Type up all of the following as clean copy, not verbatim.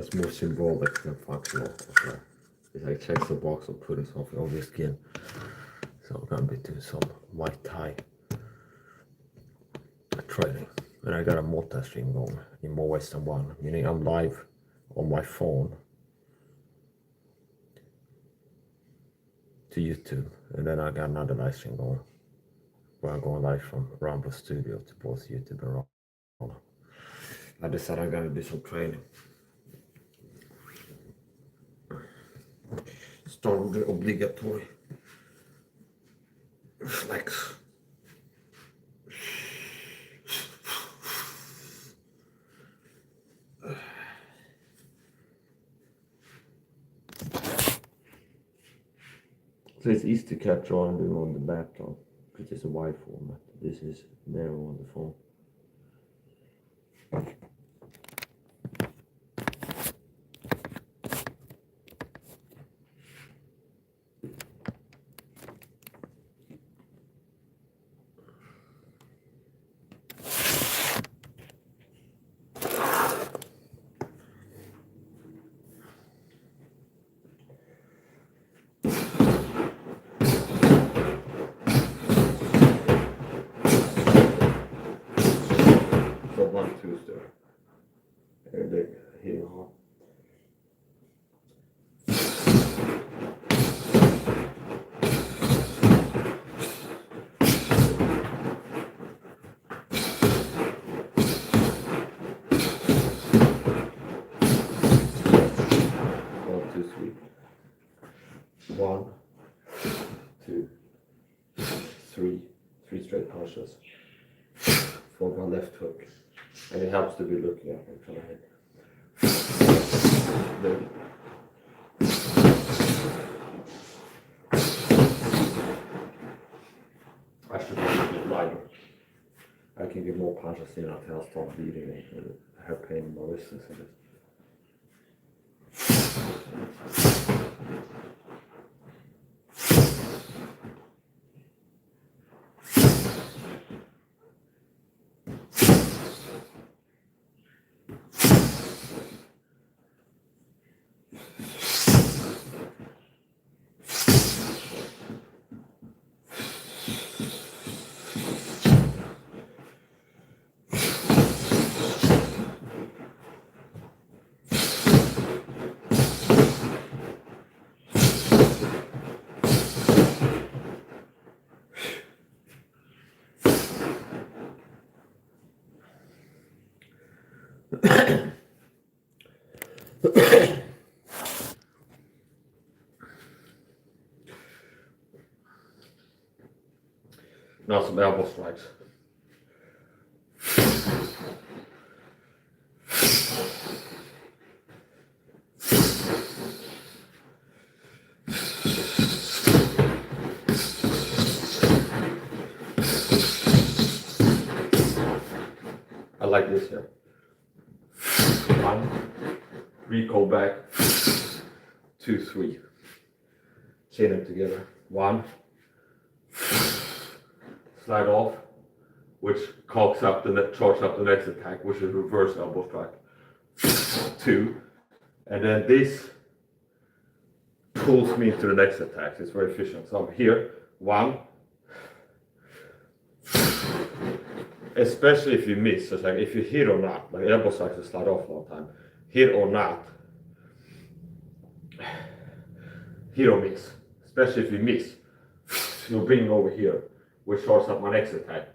That's more symbolic than functional. Okay. It's like checks the box of putting something on your skin. So I'm gonna be doing some Muay Thai training. And I got a multi-stream going in more ways than one. Meaning I'm live on my phone to YouTube. And then I got another live stream going. Where I'm going live from Rumble Studio to both YouTube and Rumble. I decided I'm gonna do some training. Start with the obligatory flex. So it's easy to capture on doing on the laptop because it's a wide format. This is narrow on the phone. So 1, 2 stir. And then here on. One, two, three straight punches for my left hook, and it helps to be looking up and trying to hit. Then, I should be a bit lighter. I can get more punches in until I start bleeding and I have pain in my wrists and this. Now some elbow strikes. I like this here. 1, 3, go back. 2, 3. Chain them together. 1. Slide off, which charges up the next attack, which is reverse elbow strike. 2, and then this pulls me into the next attack. It's very efficient. So I'm here. 1, especially if you miss. So it's like if you hit or not, like elbow strikes to slide off all the time. Hit or not, hit or miss. Especially if you miss, you'll bring over here, which starts up my next attack,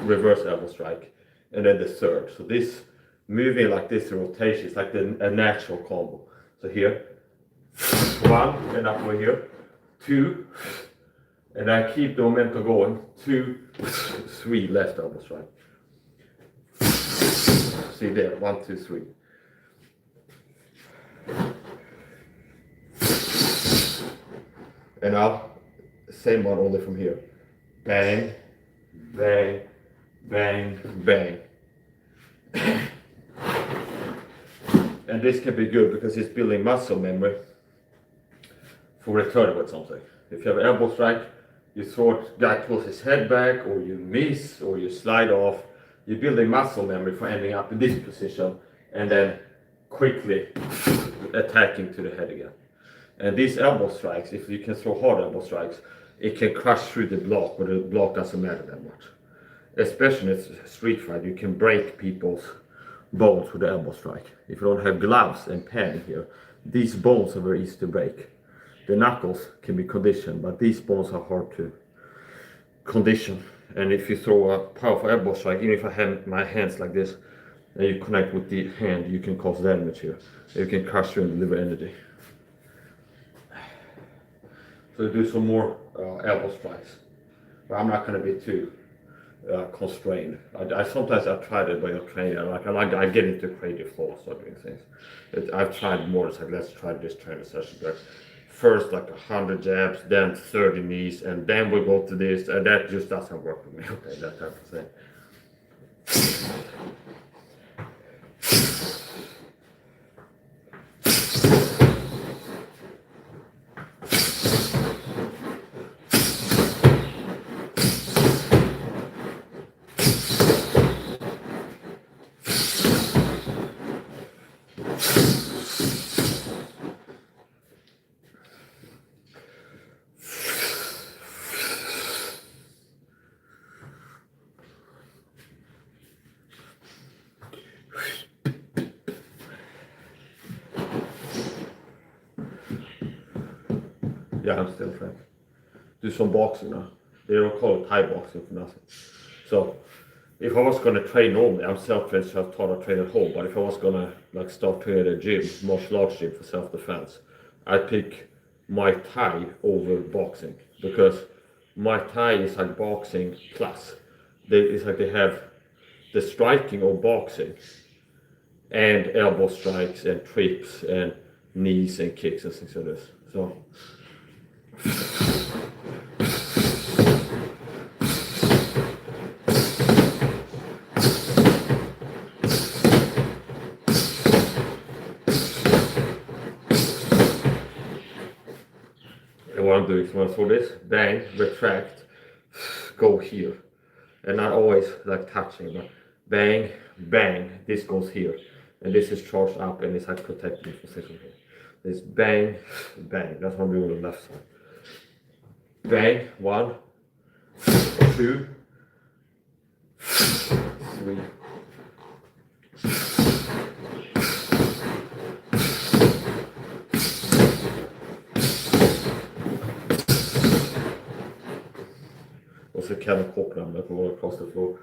reverse elbow strike, and then the third. So this moving like this in rotation is like a natural combo. So here, 1, and up over here, 2, and I keep the momentum going, 2, 3, left elbow strike. See there, 1, 2, 3. And now, same one only from here. Bang, bang, bang, bang. And this can be good because it's building muscle memory for returning with something. If you have an elbow strike, you throw it, guy pulls his head back, or you miss, or you slide off, you're building muscle memory for ending up in this position and then quickly attacking to the head again. And these elbow strikes, if you can throw hard elbow strikes, it can crush through the block, but the block doesn't matter that much. Especially in a street fight, you can break people's bones with the elbow strike. If you don't have gloves and padding here, these bones are very easy to break. The knuckles can be conditioned, but these bones are hard to condition. And if you throw a powerful elbow strike, even if I have my hands like this, and you connect with the hand, you can cause damage here. You can crush through and deliver energy. So do some more elbow strikes. But I'm not going to be too constrained. I sometimes I've tried it by a trainer. I get into creative flow, start doing things. I've tried more. It's like, let's try this training session. But first like 100 jabs, then 30 knees, and then we go to this, and that just doesn't work with me. Okay, that type of thing. Yeah, I'm still trying. Do some boxing now. They don't call it Thai boxing for nothing. So, if I was gonna train normally, I'm self-trained, self-taught, I train at home. But if I was gonna like start training at a gym, martial arts gym for self-defense, I'd pick Muay Thai over boxing, because Muay Thai is like boxing plus. It's like they have the striking of boxing and elbow strikes and trips and knees and kicks and things like this. So. And what I'm doing is when I throw this, bang, retract, go here. And not always like touching, but bang, bang, this goes here. And this is charged up and it's like protecting position here. This bang, bang, that's what I'm doing on the left side. Bang, 1, 2, 3. Och så kan jag koppla med på across the floor.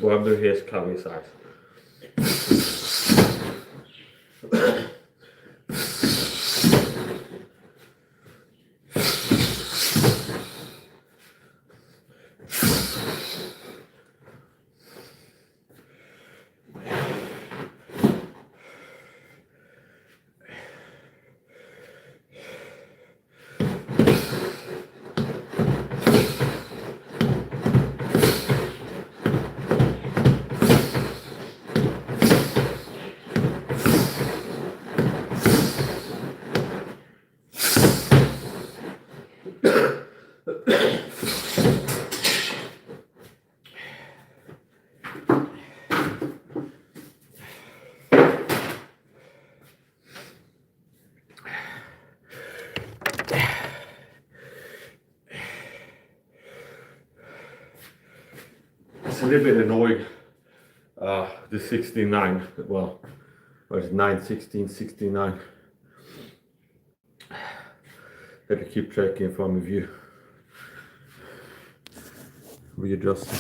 What I'm doing here is covering sides. It's a little bit annoying, the 69, well, what is it, 9, 16, 69. Had to keep track in front of you. Readjusting.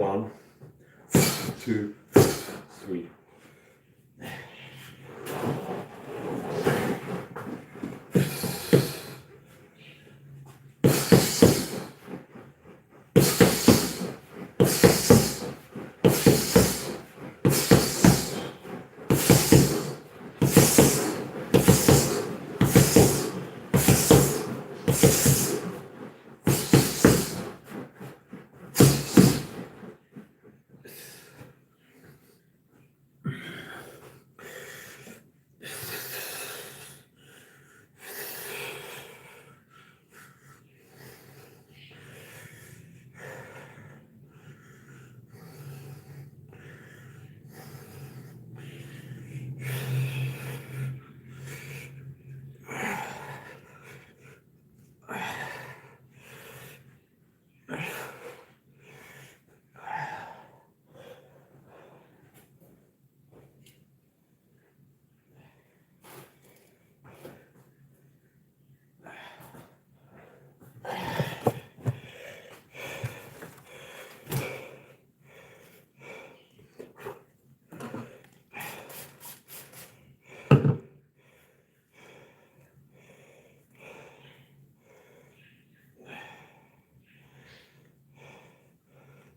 1, 2, 3.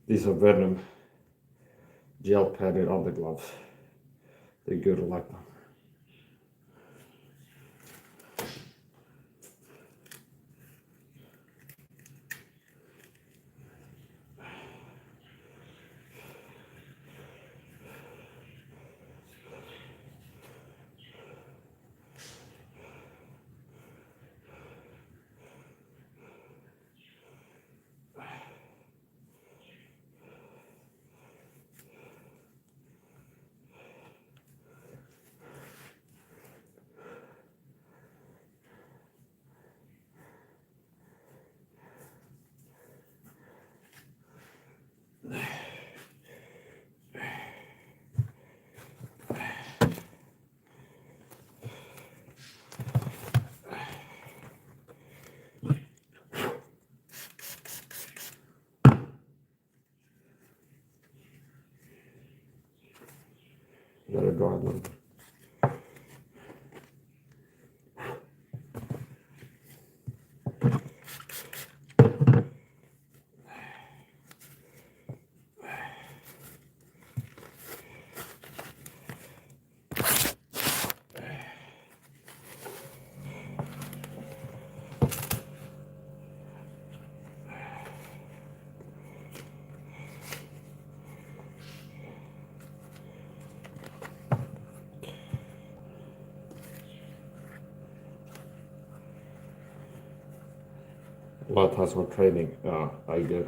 These are Venom gel padded undergloves. They're good, I like them. Let it dry a little bit. A lot of times when training, I get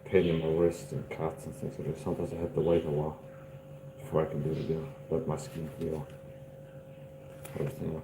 pain in my wrists and cuts and things like that. Sometimes I have to wait a while before I can do it again. Let my skin heal. Everything else.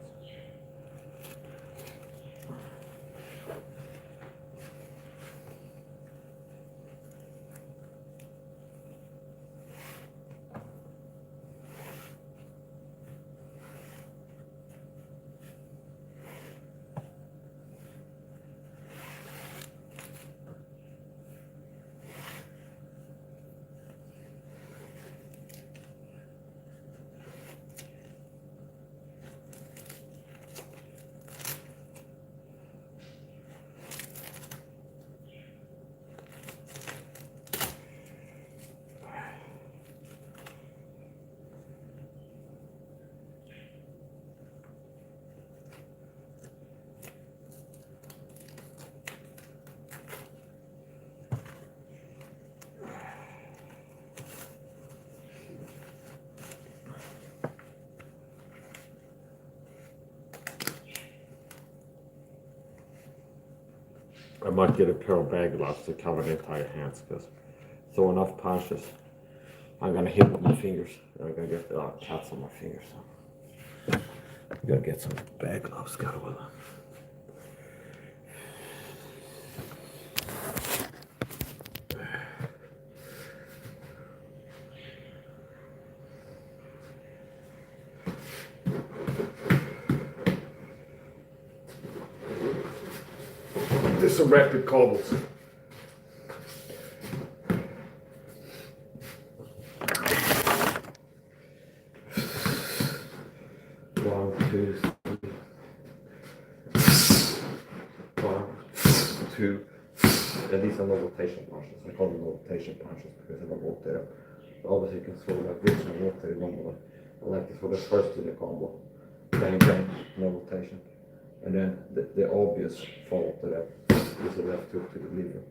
I might get a pair of bag gloves to cover the entire hands because throw enough punches, I'm gonna hit my fingers. I'm gonna get cuts on my fingers. So I'm gonna get some bag gloves, got with them. There's some rapid cobbles. 2, 3, 1, 2, and these are no rotation punches. I call them rotation punches because I don't rotate them. So obviously you can throw like this and rotate it normally. I like this for the first in the combo. Bang, bang, no rotation. And then the obvious follow to that is the left hook to the liver.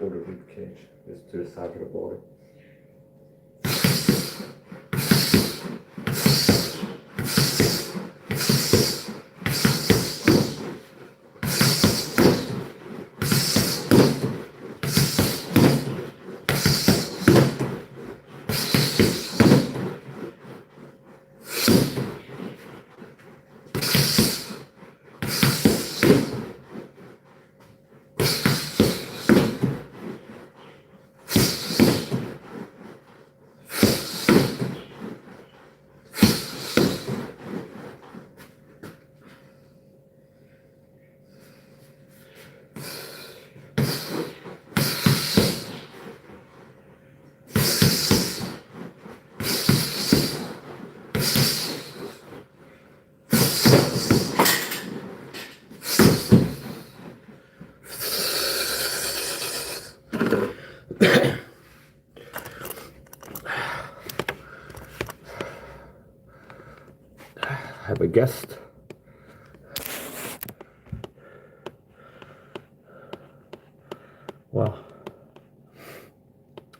Or the rib cage is to the side of the body. Have a guest. Well,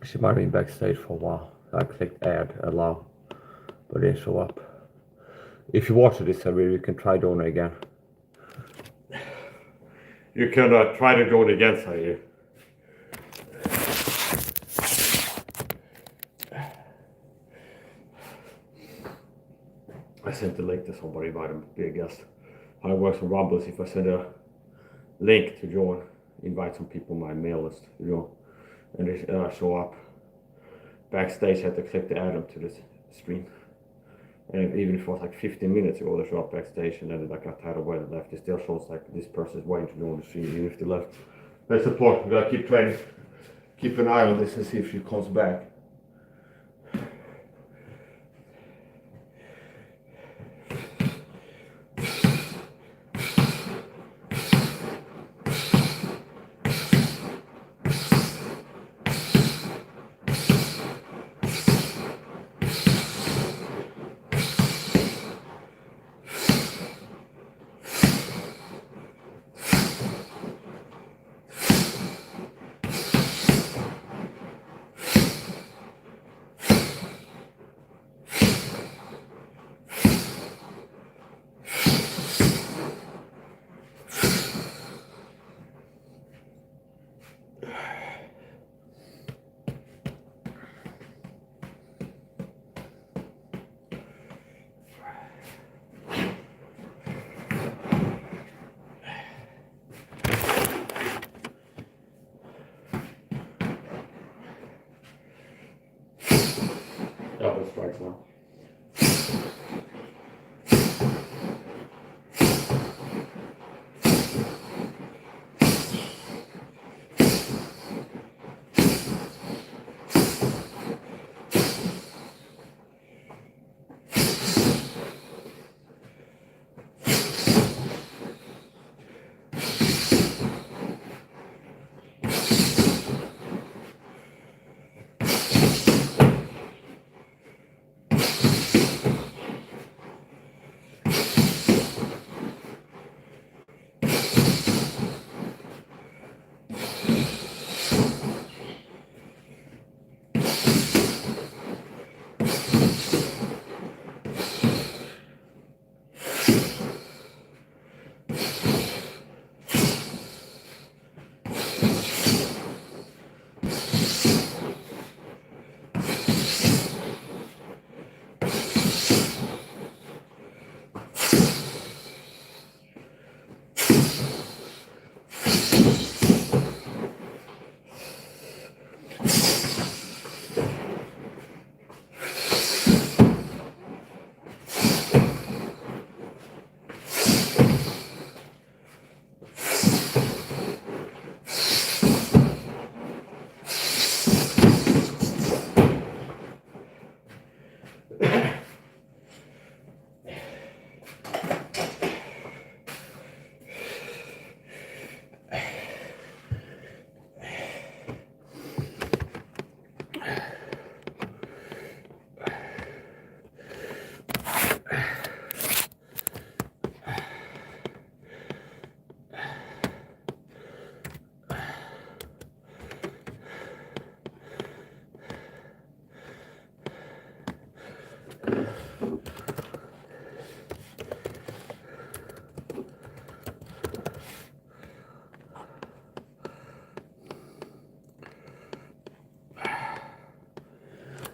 she might have been backstage for a while. I clicked add, allow, but it didn't show up. If you watch this video, you can try doing it again. You can try to do it again, Sahi. I sent the link to somebody, invite them to be a guest. How it works on Rumble is if I send a link to join, invite some people on my mail list to join, and they show up backstage. I had to click to add them to this stream. And even if it was like 15 minutes ago, they show up backstage, and then like got tired of why they left. It still shows like this person is waiting to join the stream, even if they left. That's the point. We gotta keep training, keep an eye on this, and see if she comes back. Double strikes now.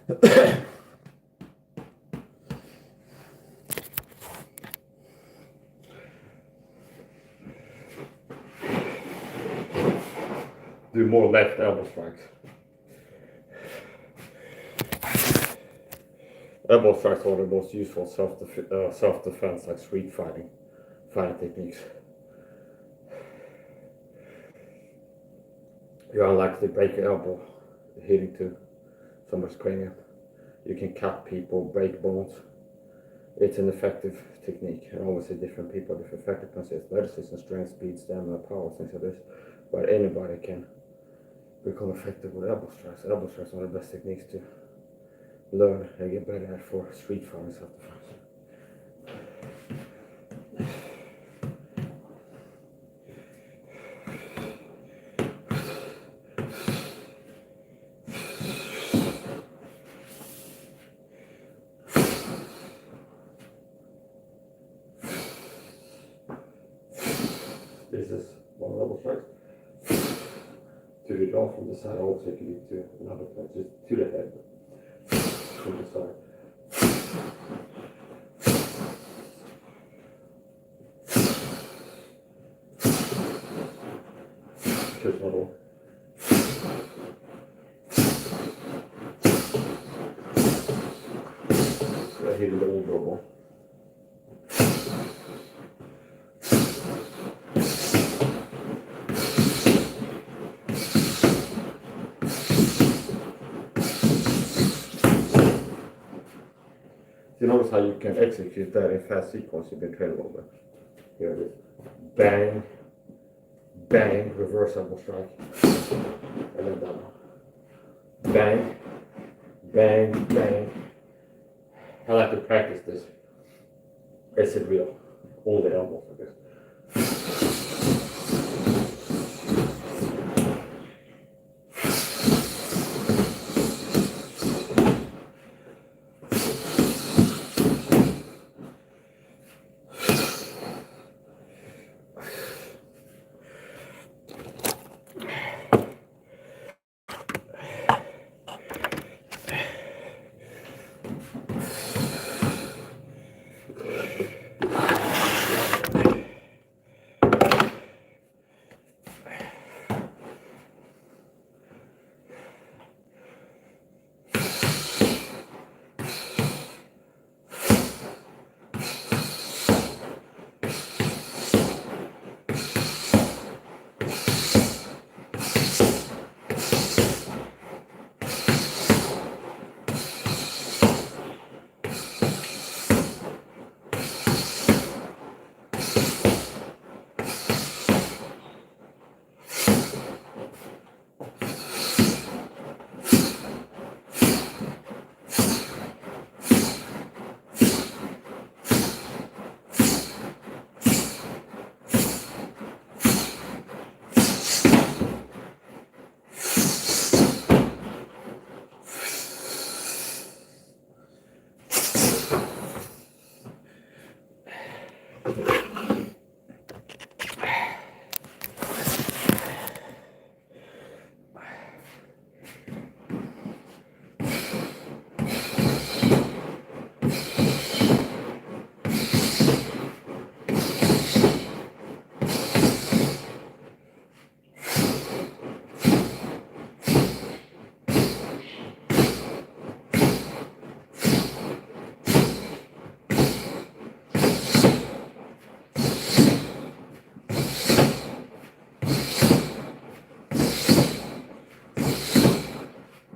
Do more left elbow strikes. Elbow strikes are the most useful self-defense, like street fighting techniques. You're unlikely to break your elbow hitting to someone's cranium. You can cut people, break bones. It's an effective technique, and obviously different people have different effectiveness, athleticism, strength, speed, stamina, power, things like this. But anybody can become effective with elbow strikes. Elbow strikes are one of the best techniques to learn and get better at for street fighting self-defense. This is one elbow strike. To the jaw from the side, also you can do to another place, just to the head. From the side. Just not all. So I hit the old double. You notice how you can execute that in fast sequence. You've been trained a little bit. Here it is. Bang, bang, reverse elbow strike, and then down. Bang, bang, bang. I like to practice this. Is it real? All the elbows like this.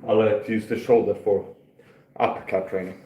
I like to use the shoulder for uppercut training.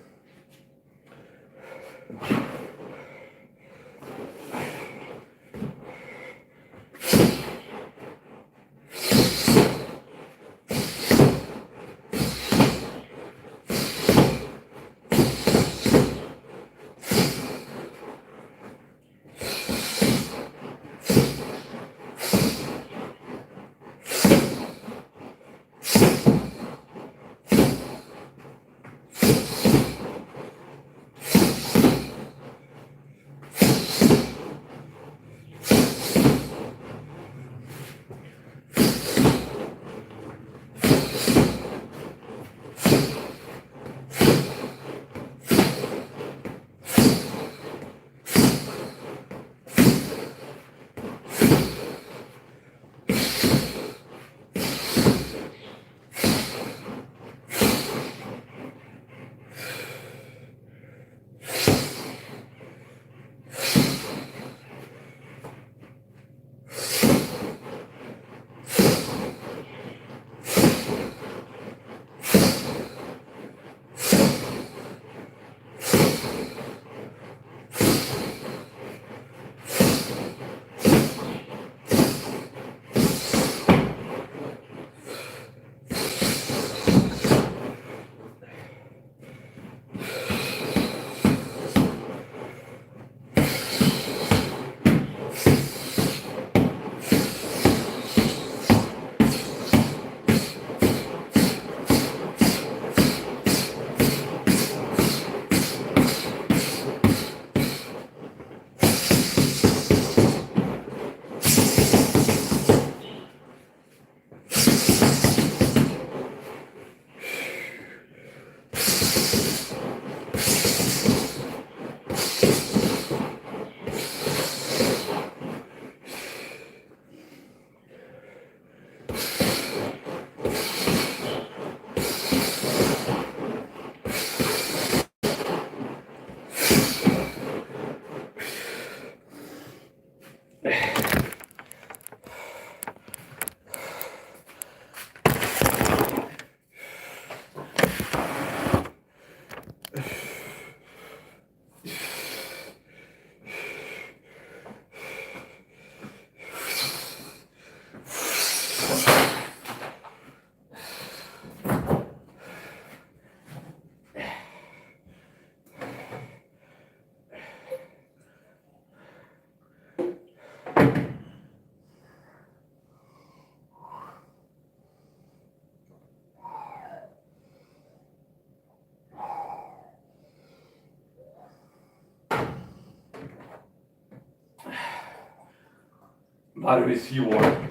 Vitamin C water.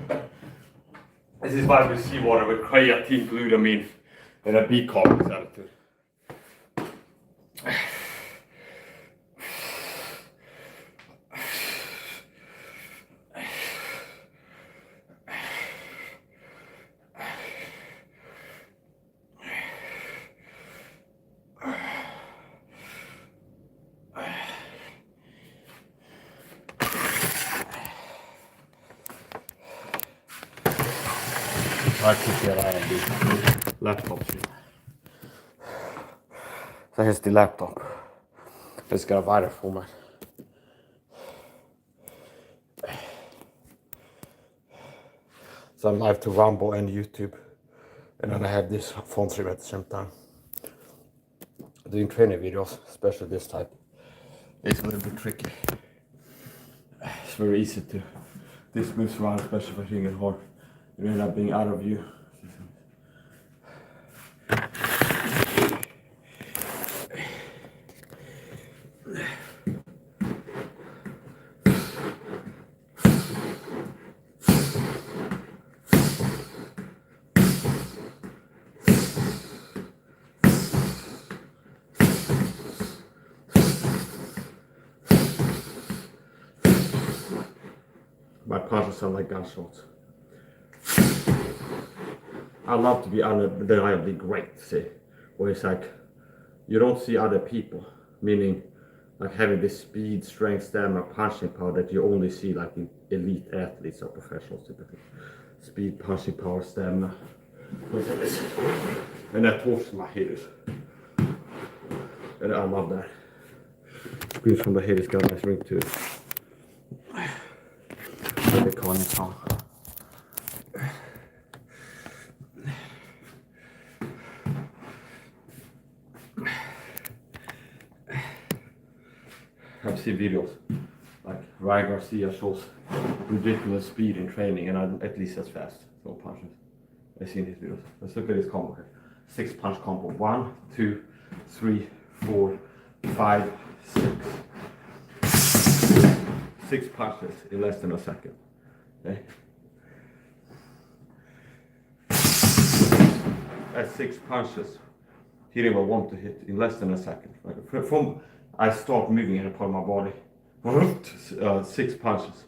This is vitamin C water with creatine, glutamine, and a bicarbonate. Jag tycker jag är en laptop. So here's the laptop. It's got a wider format. So I'm live to Rumble and YouTube. And then I have this phone stream at the same time. Doing training videos, especially this type. It's a little bit tricky. It's very easy to this moves around, especially if you're hitting it hard. You end up being out of view. My punches sound like gunshots. I love to be undeniably great, see, where it's like you don't see other people, meaning like having this speed, strength, stamina, punching power that you only see like in elite athletes or professionals typically. Speed, punching power, stamina. And that talks to my hitters. And I love that. Screams from the hitters got a nice ring to it. What they call it song. I've seen videos like Ryan Garcia shows ridiculous speed in training, and I'm at least as fast. So punches. I've seen his videos. Let's look at his combo here. 6 punch combo. 1, 2, 3, 4, 5, 6. 6 punches in less than a second. Okay. That's 6 punches. Hitting what I want to hit in less than a second. Like from I start moving any part of my body. 6 punches,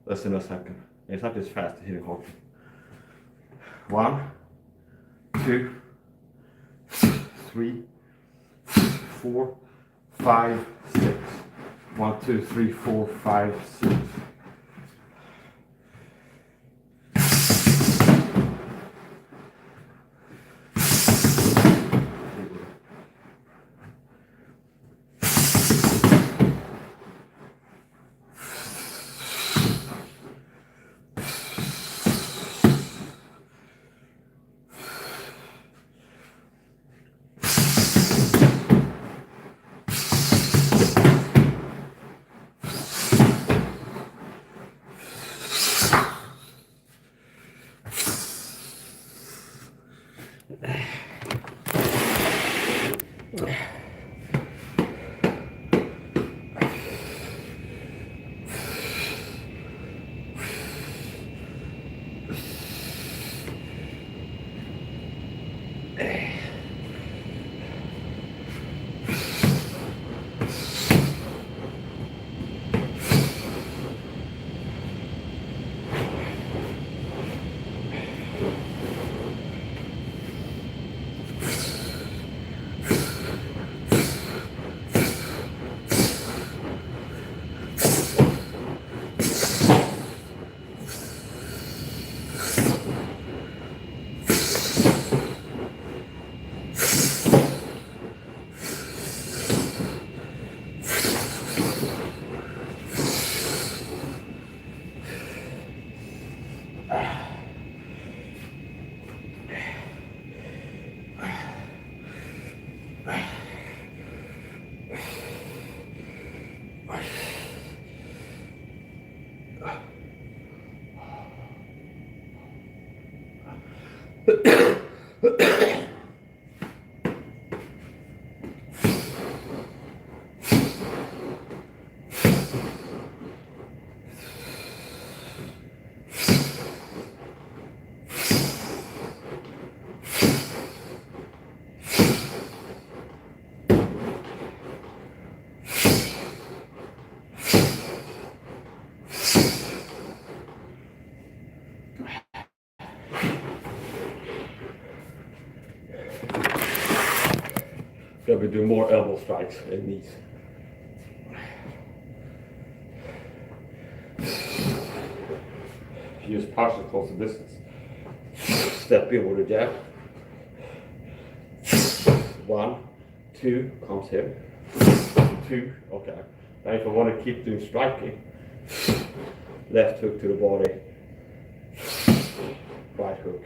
less than a second. It's not as fast as hitting hard. 1, 2, 3, 4, 5, 6. 1, 2, 3, 4, 5, 6. Then we do more elbow strikes and knees. Use partial close the distance. Step in with a jab. 1, 2, comes here. 2, okay. Now if I want to keep doing striking, left hook to the body, right hook.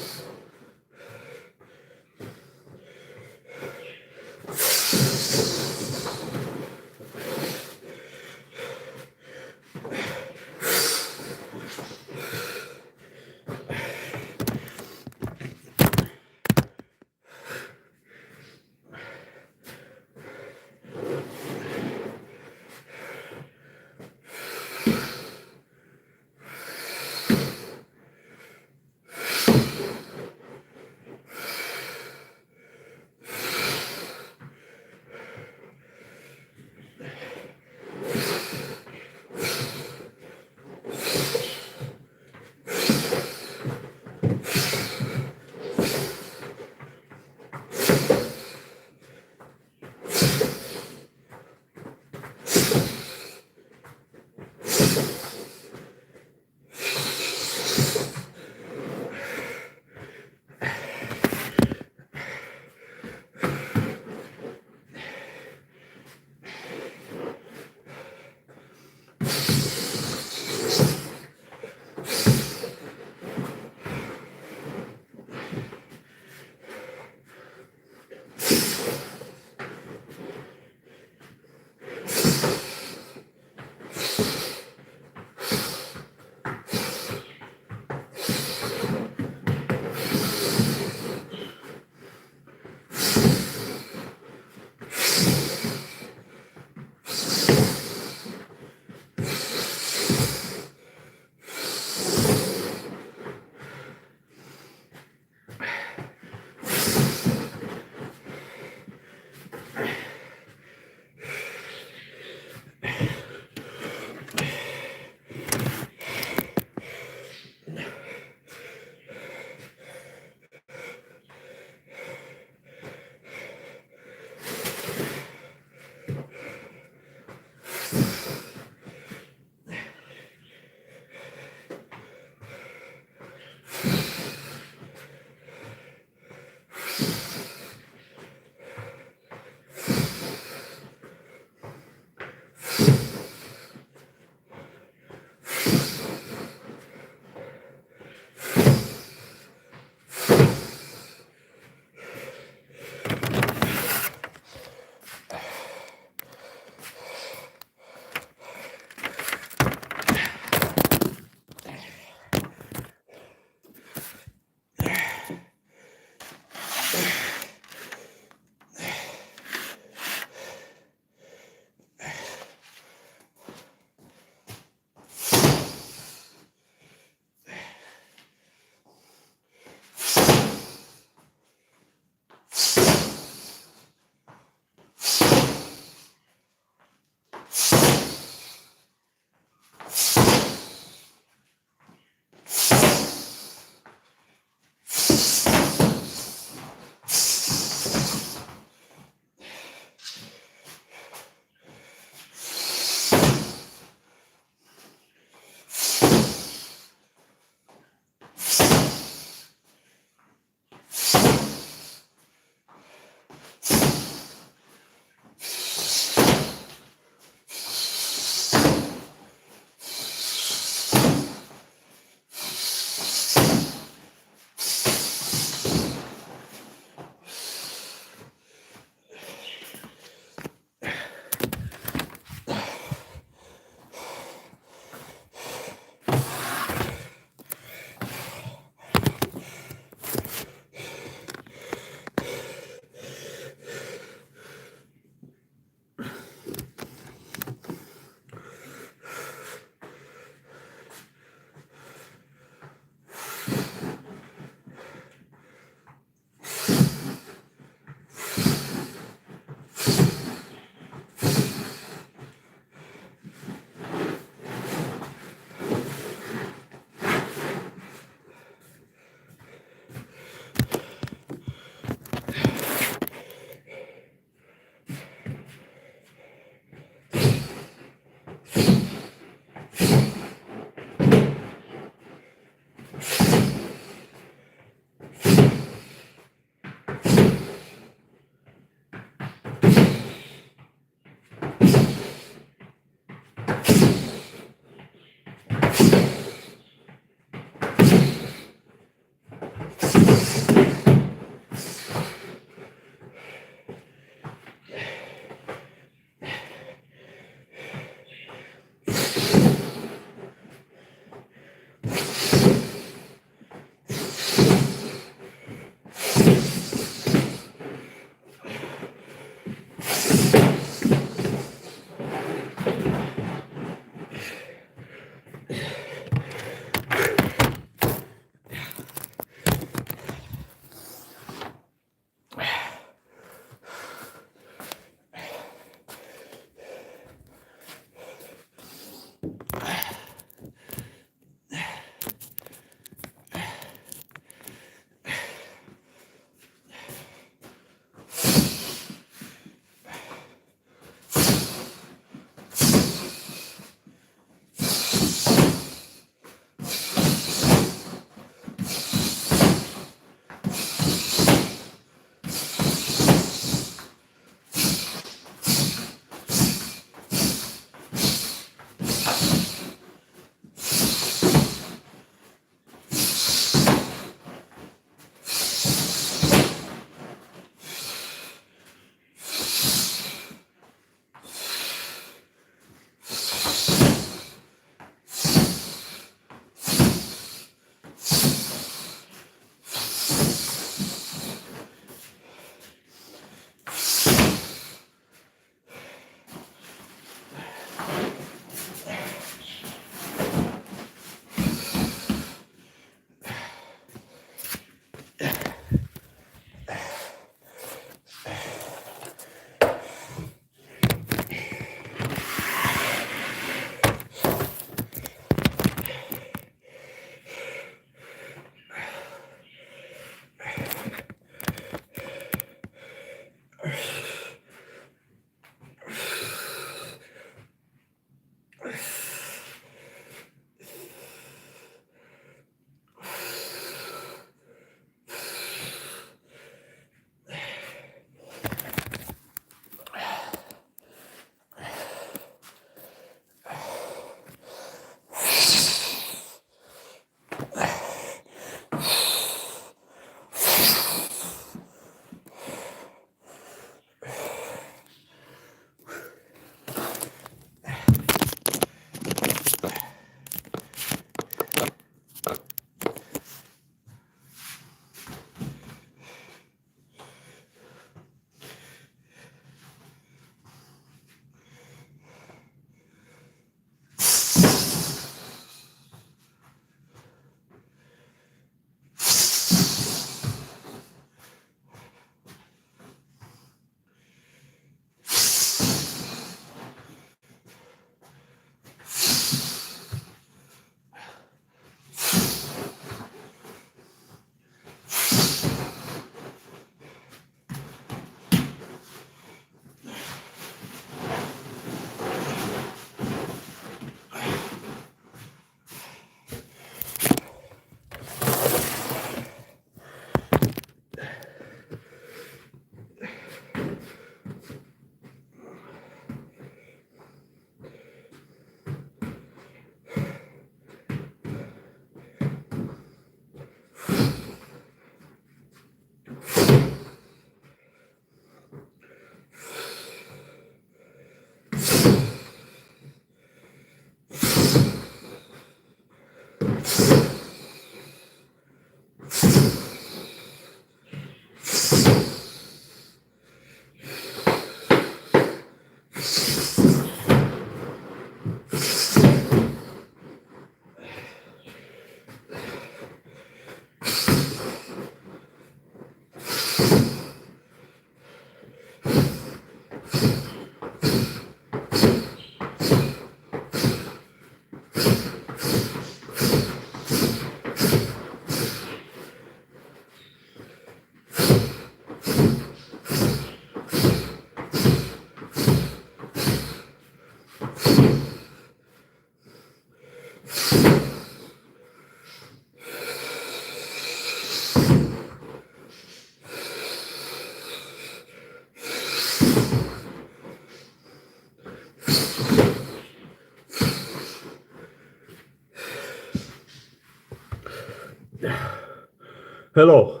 Hello.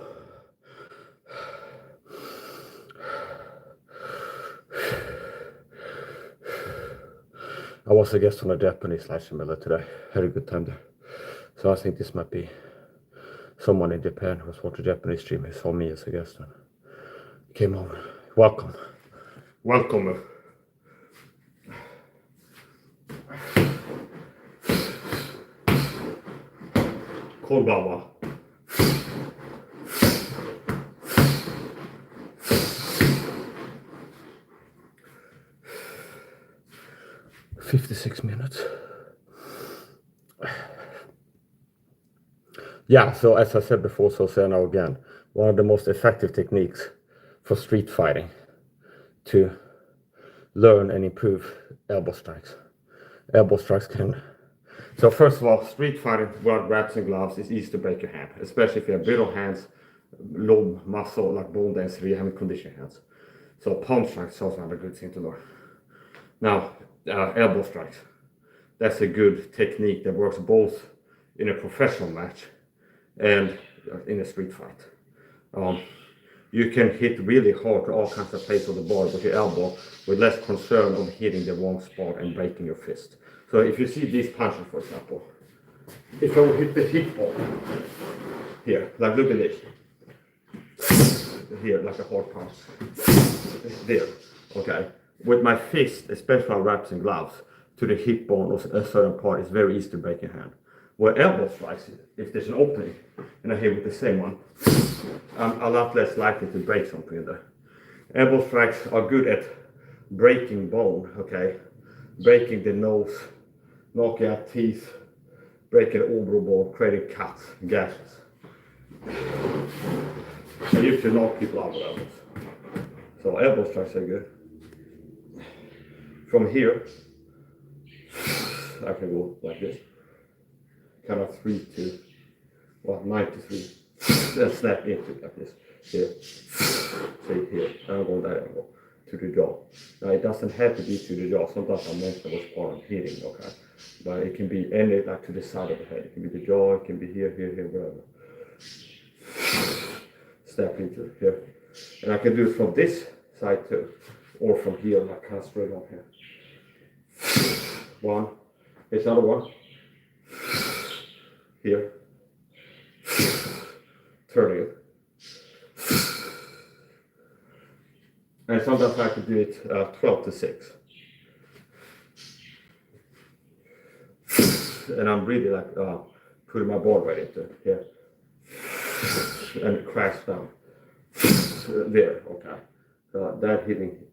I was a guest on a Japanese live stream today. Had a good time there. So I think this might be someone in Japan who was watching a Japanese stream. He saw me as a guest and came over. Welcome. Welcome. Konbanwa. "56 minutes. Yeah, so as I said before, so say now again, one of the most effective techniques for street fighting to learn and improve elbow strikes. Elbow strikes can... So first of all, street fighting without wraps and gloves is easy to break your hand, especially if you have brittle hands, low muscle, like bone density, you haven't conditioned hands. So palm strikes is also another good thing to learn. Now, elbow strikes. That's a good technique that works both in a professional match and in a street fight. You can hit really hard to all kinds of places of the body with your elbow with less concern of hitting the wrong spot and breaking your fist. So if you see these punches, for example, if I would hit the hip ball here, like look at this, here, like a hard punch, there, okay, with my fist, especially on wraps and gloves, to the hip bone or a certain part, it's very easy to break your hand. Where elbow strikes, if there's an opening, and I hit with the same one, I'm a lot less likely to break something in there. Elbow strikes are good at breaking bone, okay? Breaking the nose, knocking out teeth, breaking the orbital bone, creating cuts, gashes. I used to knock people out with elbows. So elbow strikes are good. From here, I can go like this. Kind of 3 to, well, 9 to 3. And snap into it like this. Here. See here. I'm going that angle. To the jaw. Now it doesn't have to be to the jaw. Sometimes I mention what's part of hitting, okay? But it can be any, like to the side of the head. It can be the jaw, it can be here, wherever. Snap into it here. And I can do it from this side too. Or from here, like kind of straight on here. One. Here's another one. Here. Turning it. And sometimes I can do it 12 to 6. And I'm really like putting my ball right into it here. And it cracks down. There, okay. That hitting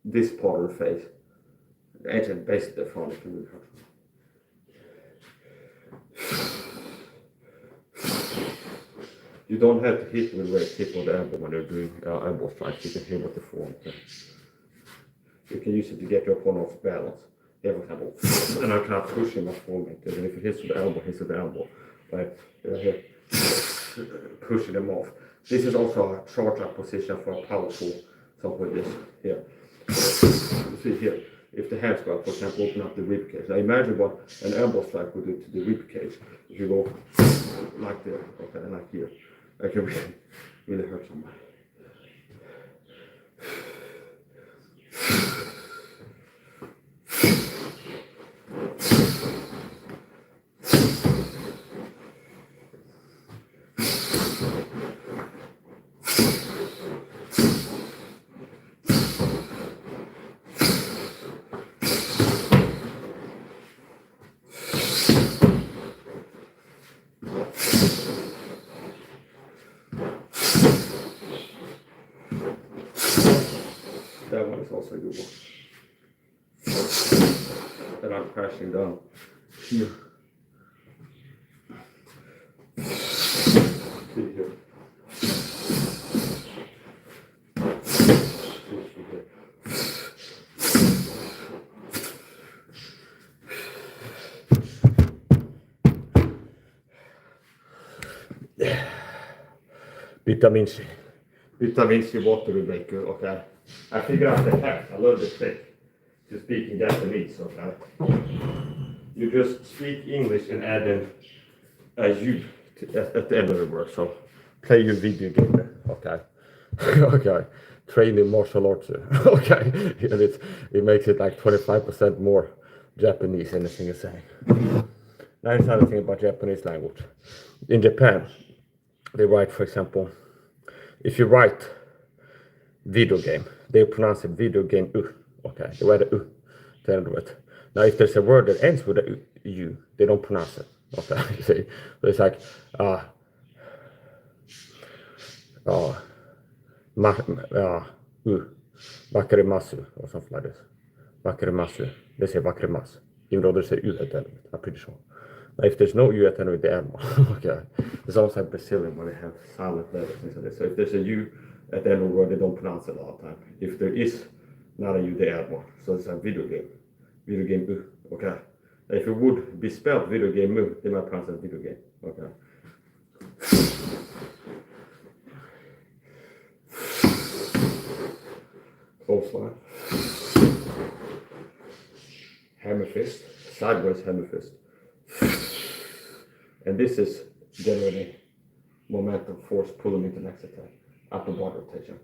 this part of the face. Actually, basically the front, it can really hurt. You don't have to hit with the tip of the elbow when you're doing elbow strikes. You can hit with the forearm. You can use it to get your opponent off balance. Here, for example, and I'm kind of pushing my forearm. And if it hits with the elbow, hits with the elbow. Right here, pushing them off. This is also a charge-up position for a powerful something like this. Here, you see here. If the hands go up, for example, open up the rib cage. Now imagine what an elbow strike would do to the rib cage. If you go like there, okay, and like here. That can really hurt somebody. That one is also a good one. And I'm crashing down here. See here. Vitamin C water breaker, okay. I figured out the hack. I learned the trick to speak in Japanese, okay. You just speak English and add in a U at the end of the word. So play your video game there, okay. Okay. Training martial arts, okay. And it makes it like 25% more Japanese anything you're saying. Now here's another thing about Japanese language. In Japan, they write, for example, if you write video game, they pronounce it video game okay, they write a to the end of it. Now if there's a word that ends with a u, they don't pronounce it, okay. You see, so it's like wakarimasu or something like this. Wakarimasu, they say wakarimasu, even though they say u at the end of it, I'm pretty sure. If there's no U attended with the elbow, okay. There's also like Brazilian where they have silent letters things like this. So if there's a U at the end of the word, they don't pronounce it all the time. If there is not a U, they add one. So it's a video game. Video game U, okay. If it would be spelled video game U, they might pronounce it video game. Okay. Close line. Hammer fist. Sideways hammer fist. And this is generating momentum force pulling into the next attack. Upper body rotation.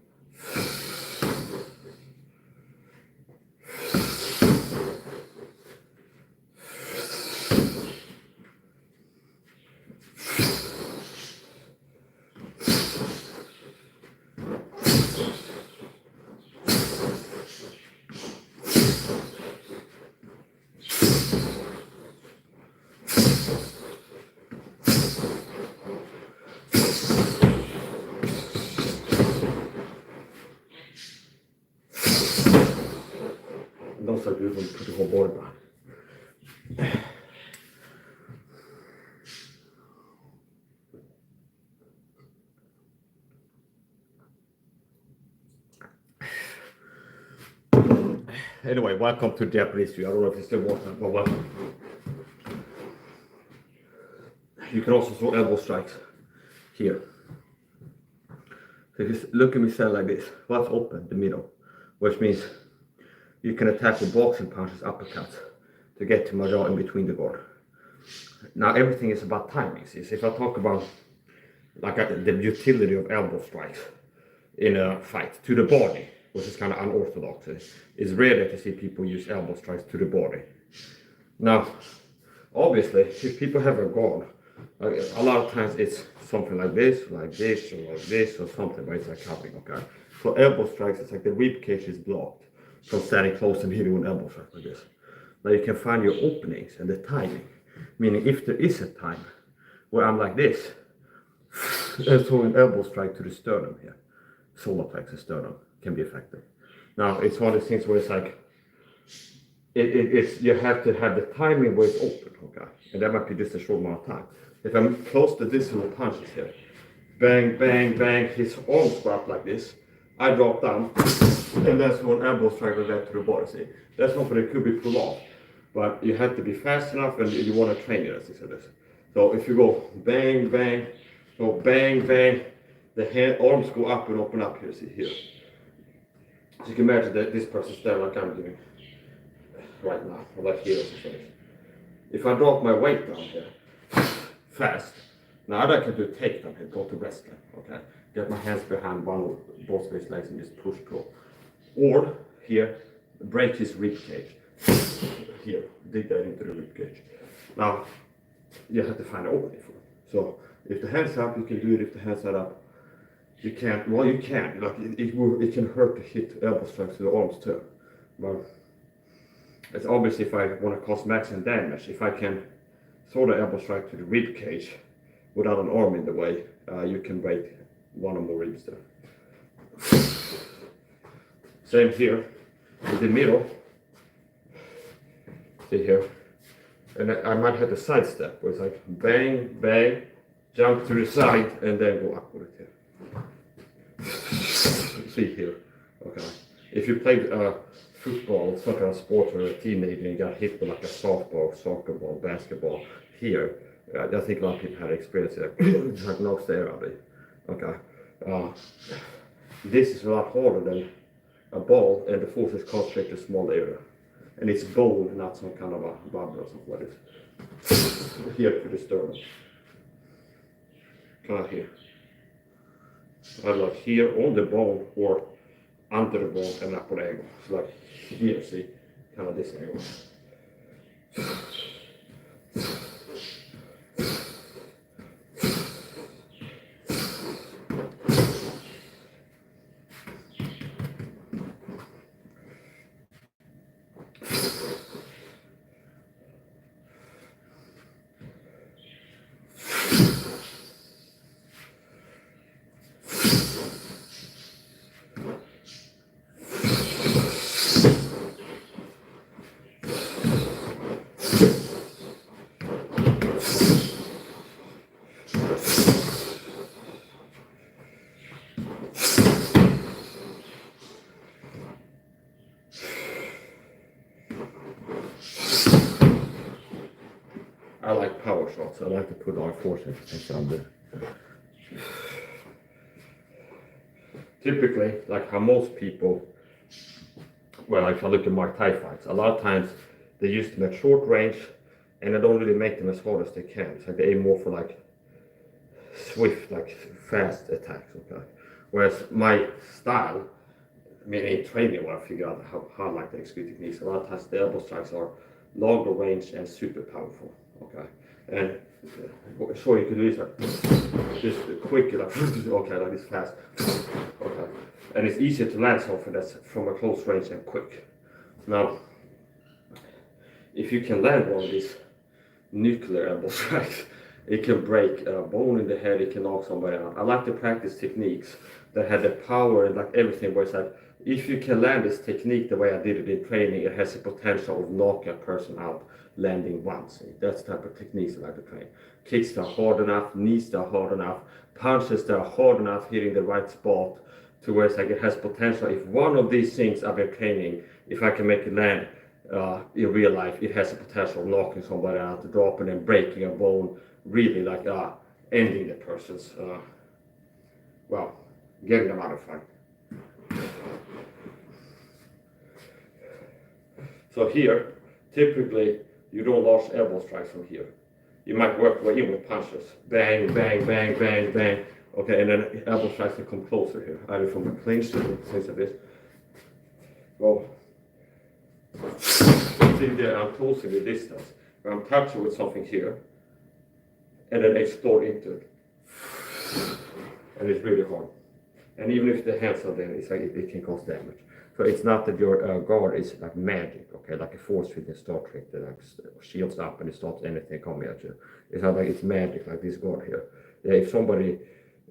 Those are good when you put the whole body back. Anyway, welcome to Japanese Street. I don't know if you're still watching, but welcome. You can also throw elbow strikes here. So if you look at me stand like this, what's open? The middle, which means you can attack with boxing punches, uppercuts, to get to my jaw in between the guard. Now everything is about timing. See, if I talk about like the utility of elbow strikes in a fight to the body, which is kind of unorthodox, it's rare to see people use elbow strikes to the body. Now, obviously, if people have a guard, a lot of times it's something like this, or like this, or something, but it's like covering, okay? So elbow strikes, it's like the rib cage is blocked from standing close and hitting with an elbow strike like this. Now you can find your openings and the timing, meaning if there is a time where I'm like this, and throw an elbow strike to the sternum here, solar plexus sternum can be effective. Now it's one of those things where it's like, it's you have to have the timing where it's open, okay? And that might be just a short amount of time. If I'm close to this little punches here, bang, bang, bang, his arms go up like this, I drop down, and that's one elbow strike like that to the body. See, that's something that could be pulled off, but you have to be fast enough, and you want to train it as this. So if you go bang, bang, go bang, bang, the arms go up and open up here. See here. So you can imagine that this person's there like I'm doing right now, or like here or something. If I drop my weight down here fast, now I can do takedown here, go to wrestling, okay? Get my hands behind both of his legs and just push pull. Or here, break his rib cage. Here, dig that into the rib cage. Now, you have to find an opening for it. So, if the hands up, you can do it. If the hands are up, you can't. Well, you can. Like it can hurt to hit elbow strikes to the arms too. But it's obviously if I want to cause maximum damage, if I can throw the elbow strike to the rib cage without an arm in the way, you can break one or more ribs there. Same here, in the middle. See here, and I might have to sidestep where it's like bang, bang, jump to the side, and then go up with it here. See here, okay. If you played football, some kind of sport, or a teenager and got hit with like a softball, soccer ball, basketball, here, I think a lot of people had experience there. It's like knocks the air out of it. Okay. This is a lot harder than a ball, and the force is concentrated in a small area. And it's bone, not some kind of a bubble or something like this. Here to the sternum. Kind of here. Like here on the bone or under the bone and up on the angle. So like here, see, kind of this angle. I like power shots. I like to put our force emphasis under. Typically, like how most people, well, if I look at Muay Thai fights, a lot of times they use them at short range, and they don't really make them as hard as they can. It's like they aim more for like swift, like fast attacks. Okay. Whereas my style, I mean, in training, when I figure out how I like to execute techniques, a lot of times the elbow strikes are longer range and super powerful. Okay. And sure, you can do this like just quick, like okay, like this fast. Okay. And it's easier to land something that's from a close range and quick. Now, if you can land one of these nuclear elbow strikes, it can break a bone in the head, it can knock somebody out. I like to practice techniques that have the power and like everything where it's like, if you can land this technique the way I did it in training, it has the potential of knocking a person out landing once. That's the type of techniques I like to train. Kicks that are hard enough, knees that are hard enough, punches that are hard enough, hitting the right spot to where it's like it has potential. If one of these things I've been training, if I can make it land in real life, it has the potential of knocking somebody out, dropping and breaking a bone, really like ending the person's, well, getting them out of fight. So here, typically, you don't launch elbow strikes from here. You might work way in with punches. Bang, bang, bang, bang, bang. Okay, and then elbow strikes will come closer here, either from a clinch or things like this. Well, see there, I'm closing the distance. I'm touching with something here, and then explode into it. And it's really hard. And even if the hands are there, it's like it can cause damage. So it's not that your guard is like magic, okay, like a force field in Star Trek that like shields up and it stops anything coming at you. It's not like it's magic like this guard here. Yeah, if somebody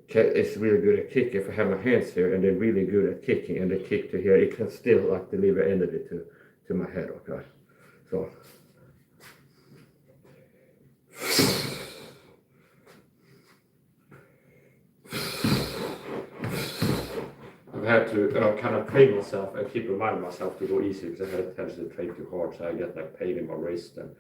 is really good at kicking, if I have my hands here and they're really good at kicking and they kick to here, it can still like deliver energy to my head, okay. So I've had to kind of train myself and keep reminding myself to go easy because I had a tendency to train too hard, so I get like pain in my wrist and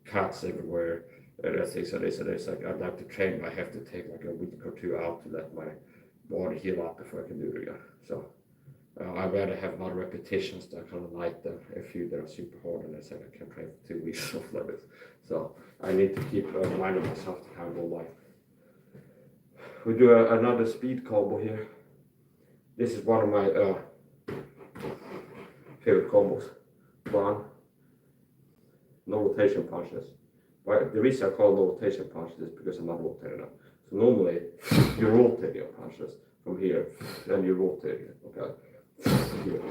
cuts everywhere and things like this. And it's like I'd like to train, but I have to take like a week or two out to let my body heal up before I can do it again. So I'd rather have more repetitions that are kind of light than a few that are super hard, and I said I can train for 2 weeks or like this. So I need to keep reminding myself to kind of go light. We do another speed combo here. This is one of my favorite combos. One, no rotation punches. But the reason I call no rotation punches is because I'm not rotating them. So normally you rotate your punches from here, then you rotate it, okay? Here.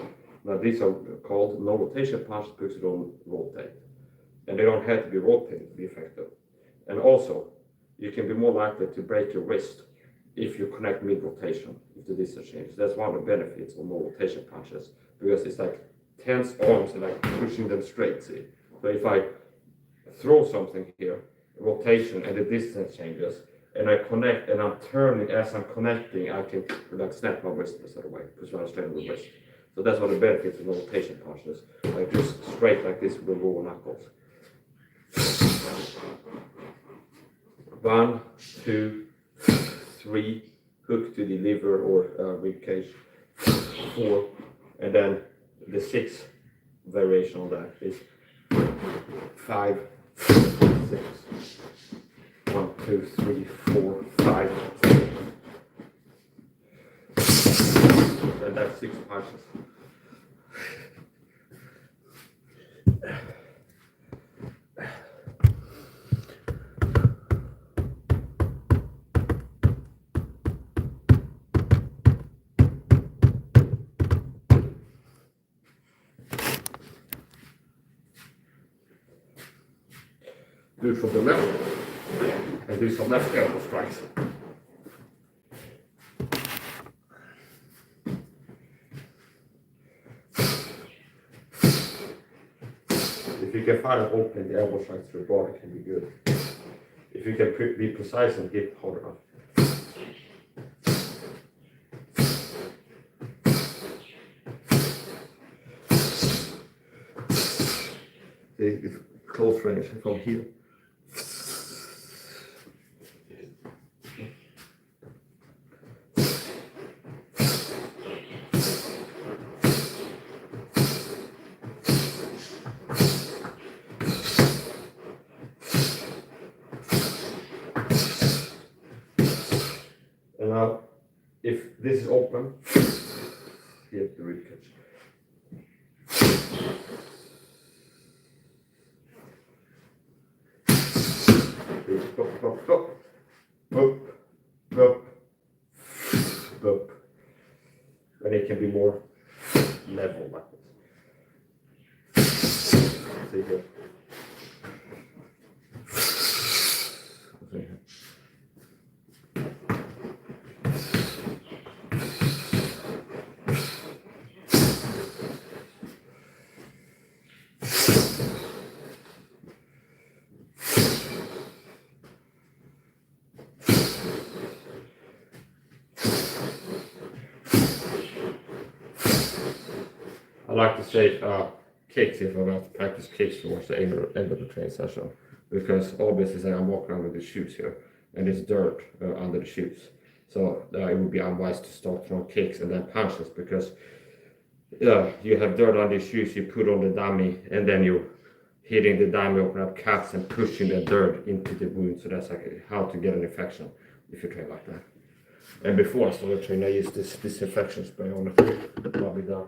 Now these are called no rotation punches because you don't rotate. And they don't have to be rotated to be effective. And also, you can be more likely to break your wrist if you connect mid-rotation, if the distance changes. That's one of the benefits of no rotation punches, because it's like tense arms and like pushing them straight, see? So if I throw something here, rotation, and the distance changes, and I connect and I'm turning as I'm connecting, I can like snap my wrist this other way, because I'm straight on the wrist. So that's one of the benefits of no rotation punches. Like just straight like this with raw knuckles. 1, 2, 3, hook to the liver or rib cage, 4, and then the 6th variation on that is 5, 6. 1, 2, 3, 4, 5, 6. And that's 6 punches. Do from the left and do some left elbow strikes. If you can find an opening, the elbow strikes to the body can be good. If you can be precise and hit hard enough. It's close range from here. if this is open, here the rib cage. Up, up, up, up, up, up. And it can be more level like this. See here. See here. I like to say kicks if I'm going to practice kicks towards the end of the training session, because obviously I'm walking around with the shoes here and there's dirt under the shoes, so it would be unwise to start throwing kicks and then punches, because you have dirt on your shoes, you put on the dummy and then you're hitting the dummy, open up cuts and pushing the dirt into the wound. So that's like how to get an infection if you train like that. And before I started training, I used this disinfection spray on it. I'll be done.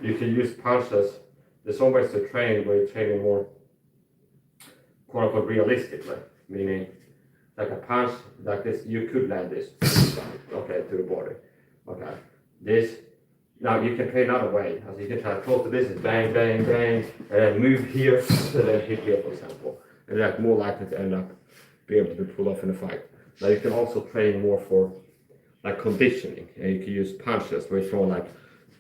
You can use punches. There's some ways to train where you're training more quote unquote realistically, meaning like a punch like this, you could land this, okay, to the body. Okay, this, now you can train another way. As you can try close to this is bang, bang, bang, and then move here, and then hit here, for example. And like more likely to end up be able to be pulled off in a fight. Now you can also train more for like conditioning, and you can use punches where you throw like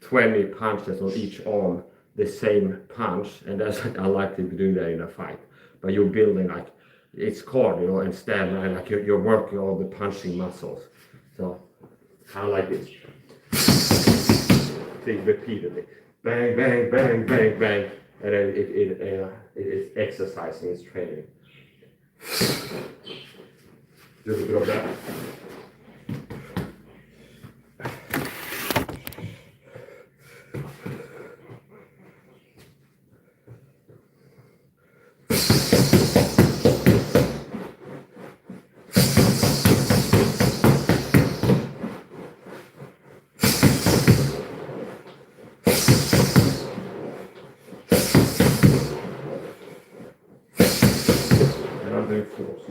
20 punches on each arm, the same punch, and that's like unlikely to do that in a fight. But you're building like it's cardio instead, right? Like you're working all the punching muscles. So kind of like this. See, repeatedly, bang, bang, bang, bang, bang, and then it is exercising, it's training. Do a bit of that. And I'm doing fours.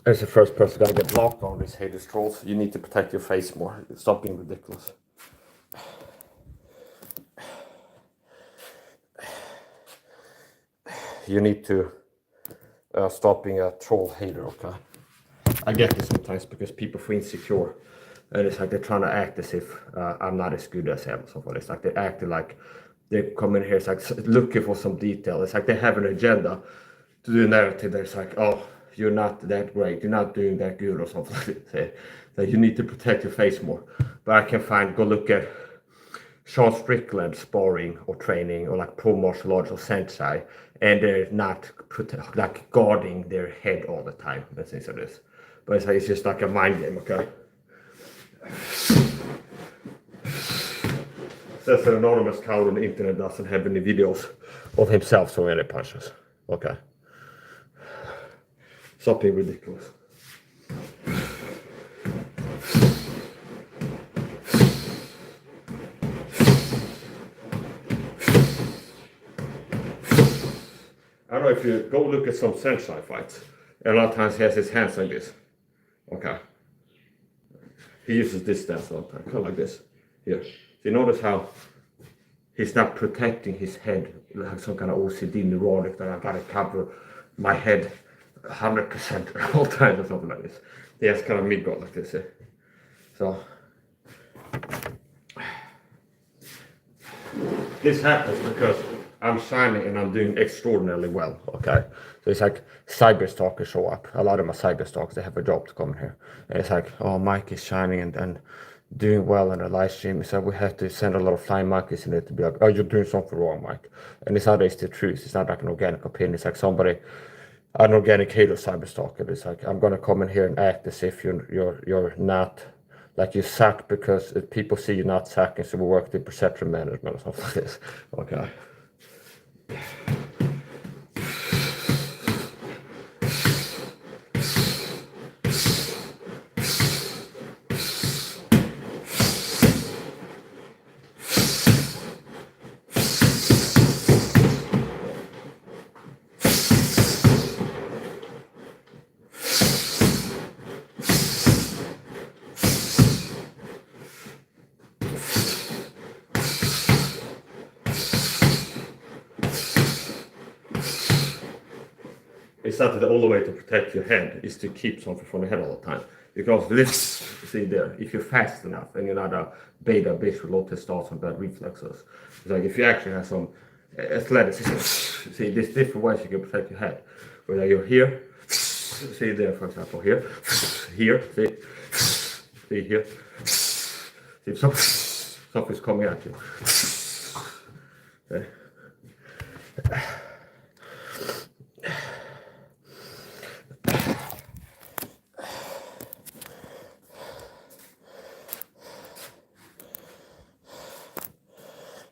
As the first person gonna get blocked on these haters trolls, you need to protect your face more. Stop being ridiculous. You need to stop being a troll hater, okay? I get this sometimes because people feel insecure. And it's like they're trying to act as if I'm not as good as them. So it's like they act like they come in here, it's like looking for some detail. It's like they have an agenda to do a narrative that's like, oh, you're not that great, you're not doing that good or something like that. So you need to protect your face more. But I can go look at Sean Strickland sparring or training or like pro martial arts or sensei, and they're not like guarding their head all the time and things like this. But it's, like, it's just like a mind game, okay? Says an anonymous coward on the internet doesn't have any videos of himself throwing any punches. Okay. Stop being ridiculous. I don't know if you go look at some sensei fights, and a lot of times he has his hands like this. Okay. He uses this stance all the time, kind of like this. Here. So you notice how he's not protecting his head like some kind of OCD neurotic that I gotta cover my head 100% all time or something like this. He has kind of mid-guard like this. So this happens because I'm shining and I'm doing extraordinarily well, okay? So it's like cyber stalkers show up. A lot of my cyber stalkers, they have a job to come here. And it's like, oh, Mike is shining and doing well on a live stream. So we have to send a lot of flying monkeys in it to be like, oh, you're doing something wrong, Mike. And it's not the truth. It's not like an organic opinion. It's like somebody, an organic halo cyber stalker. It's like, I'm gonna come in here and act as if you're not, like you suck because people see you not sucking, so we work with perception management or something like this. Okay. It's not that the only way to protect your head is to keep something from the head all the time. You can also lift, see there, if you're fast enough and you're not a beta bitch with low testosterone and bad reflexes. It's like if you actually have some athleticism, see, there's different ways you can protect your head. Whether you're here, see there, for example, here, see here, see something's coming at you. Okay.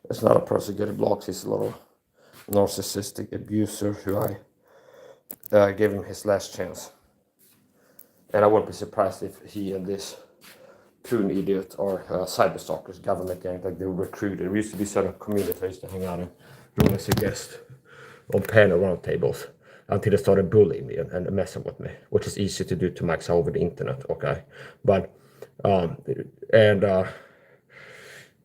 It's not a person getting blocks, he's a little narcissistic abuser who I gave him his last chance. And I wouldn't be surprised if he and this coon idiot are cyber stalkers, government gang, like they were recruited. There used to be certain communities I used to hang out in, doing as a guest on panel round tables until they started bullying me and messing with me, which is easy to do to max over the internet, okay? But,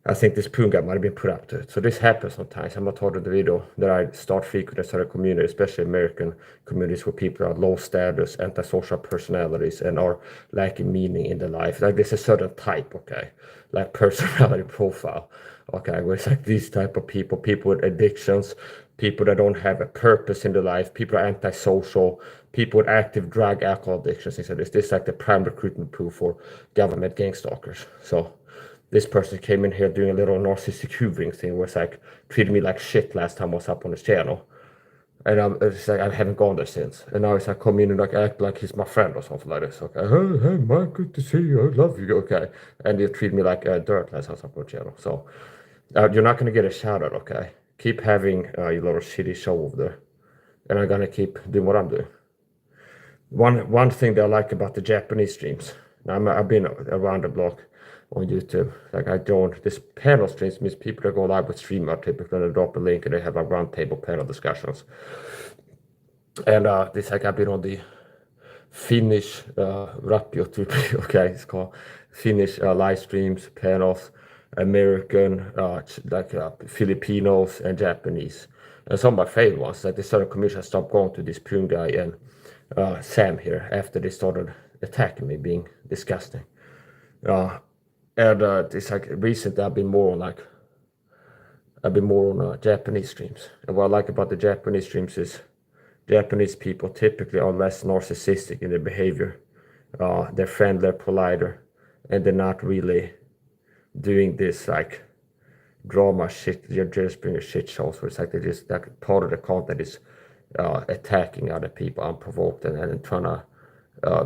I think this poon guy might have been put up to it. So this happens sometimes. I'm not told in the video that I start frequent certain communities, especially American communities where people are low status, antisocial personalities, and are lacking meaning in their life. Like there's a certain type, okay, like personality profile, okay, where it's like these type of people with addictions, people that don't have a purpose in their life, people are antisocial, people with active drug, alcohol addictions, things like this. This is like the prime recruitment pool for government gang stalkers. So this person came in here doing a little narcissistic hoovering thing where it's like treated me like shit last time I was up on his channel. And it's like I haven't gone there since. And now it's like come in and like act like he's my friend or something like this. Okay, hey Mike, good to see you. I love you. Okay, and you treat me like dirt last time I was up on the channel. So you're not gonna get a shout out. Okay, keep having your little shitty show over there, and I'm gonna keep doing what I'm doing. One thing that I like about the Japanese streams. Now I've been around the block on YouTube. Like I joined this panel streams, means people that go live with streamer typically they drop a link and they have a round table panel discussions. And this like I've been on the Finnish Rapio, okay, it's called Finnish live streams, panels, American, Filipinos and Japanese. And some of my favorite ones, like the certain commission stopped going to this Pune guy and Sam here after they started attacking me, being disgusting. And it's like recently I've been more on Japanese streams. And what I like about the Japanese streams is Japanese people typically are less narcissistic in their behavior. They're friendlier, politer, and they're not really doing this like drama shit. They're just bringing shit shows where it's like they just like part of the content is attacking other people unprovoked and trying to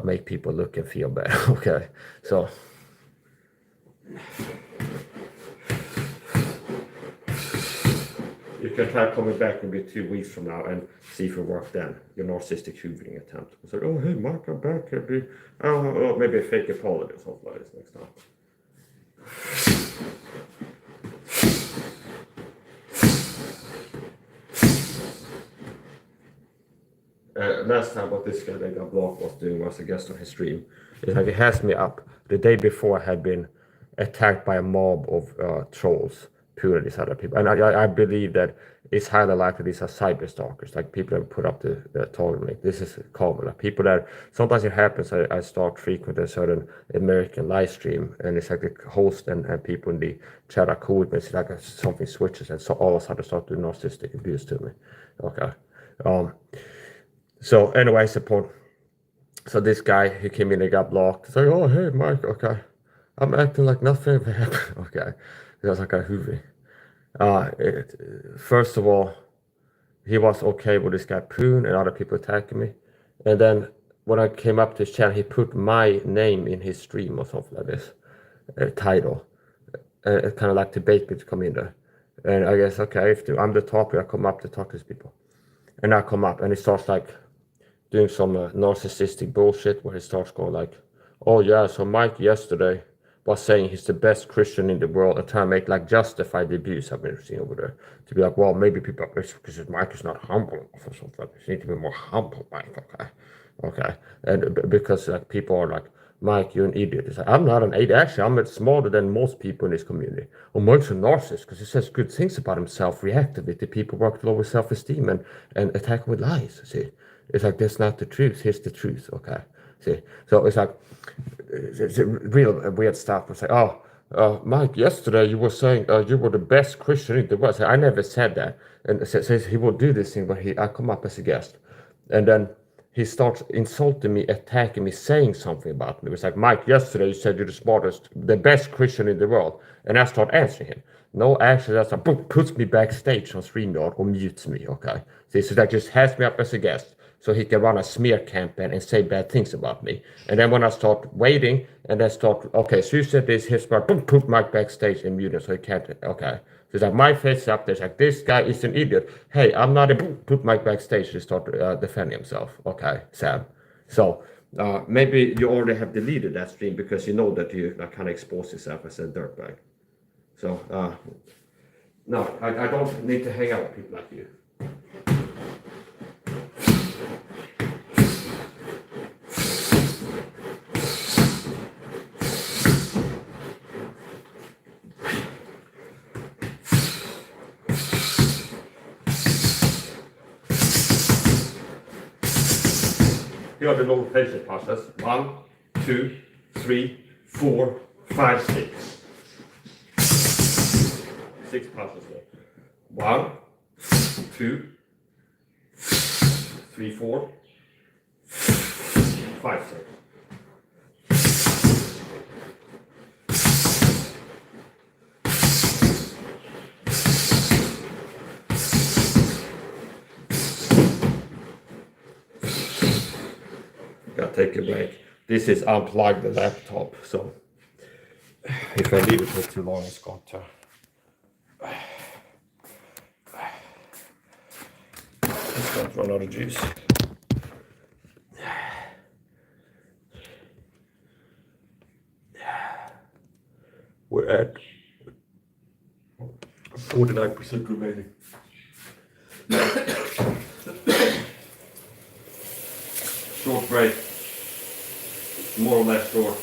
make people look and feel bad. Okay, so. You can try coming back maybe 2 weeks from now and see if it worked then. Your narcissistic hoovering attempt. It's like, oh hey Mark, I'm back. Maybe a fake apology or something like this next time. Last time what this guy that got blocked was doing was a guest on his stream. It's like it has me up. The day before I had been attacked by a mob of trolls Pure and these other people. And I believe that it's highly likely these are cyber stalkers, like people that put up the target link. This is common. Like people that sometimes it happens. I start frequent a certain American live stream, and it's like the host and people in the chat are cool with me. It's like something switches, and so all of a sudden start doing narcissistic abuse to me. Okay. So anyways, the point. So this guy, he came in and got blocked. It's like, oh, hey, Mike, okay. I'm acting like nothing ever happened. Okay. I was like, hoovy. First of all, he was okay with this guy Poon and other people attacking me. And then when I came up to his channel, he put my name in his stream or something like this, title. Kind of like to bait me to come in there. And I guess, okay, if I'm the topic, I come up to talk to these people. And I come up and he starts like doing some narcissistic bullshit where he starts going like, oh yeah, so Mike yesterday was saying he's the best Christian in the world and trying to make like justify the abuse I've been seeing over there. To be like, well, maybe people are because Mike is not humble enough or something. You need to be more humble, Mike. Okay. And because like people are like, Mike, you're an idiot. It's like, I'm not an idiot. Actually, I'm smarter than most people in this community. Well, Mike's a narcissist because he says good things about himself reactively to people work low with self-esteem and attack with lies. See, it's like that's not the truth. Here's the truth. Okay. See, so it's like it's real weird stuff. It's like, oh, Mike, yesterday you were saying you were the best Christian in the world. I never said that. And says he will do this thing, but I come up as a guest, and then he starts insulting me, attacking me, saying something about me. It was like, Mike, yesterday you said you're the smartest, the best Christian in the world, and I start answering him. No, actually, that's a book puts me backstage on StreamYard or mutes me. Okay, so that just has me up as a guest so he can run a smear campaign and say bad things about me. And then when I start waiting and I start, okay, so you said this, his part, boom, put Mike backstage and mute him so he can't, okay. So it's like my face up, there's like, this guy is an idiot. Hey, I'm not a, boom, put Mike backstage to start defending himself. Okay, Sam. So maybe you already have deleted that stream because you know that you kind of expose yourself as a dirtbag. So, no, I don't need to hang out with people like you. Here are the notification process. 1, 2, 3, 4, 5, 6. 6 passes there. 1, 2, 3, 4, 5, 6. Gotta take a break. This is unplugged the laptop, so if I leave it for too long, it's going to. It's going to run out of juice. We're at 49% remaining. Short break, more or less short.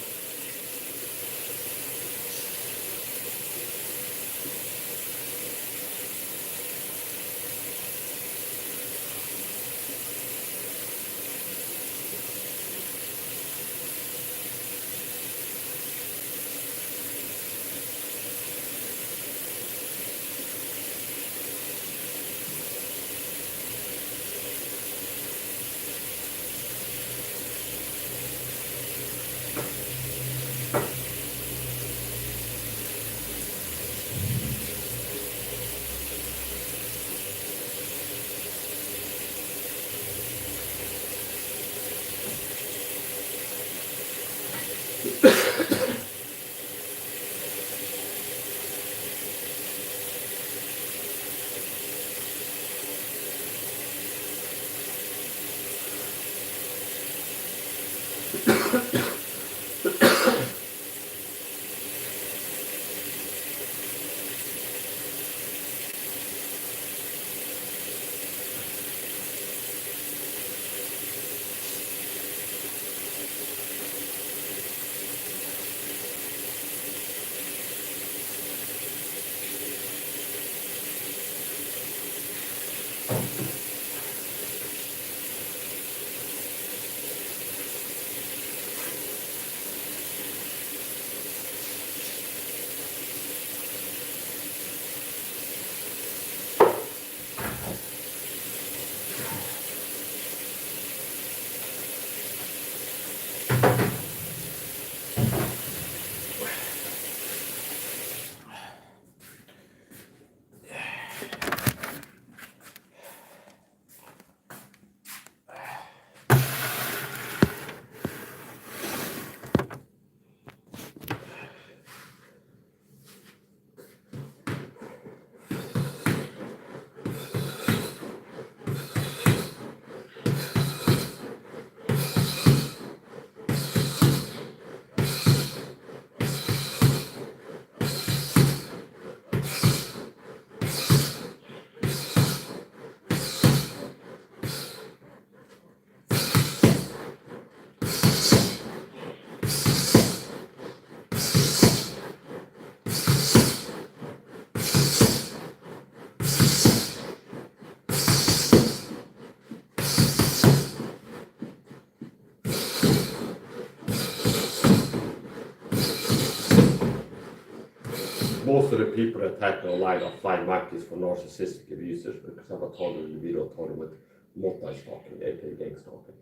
most of the people that attack me online are flying monkeys for narcissistic abusers, because I was told in the video, told them with multi-stalking, aka gang stalking.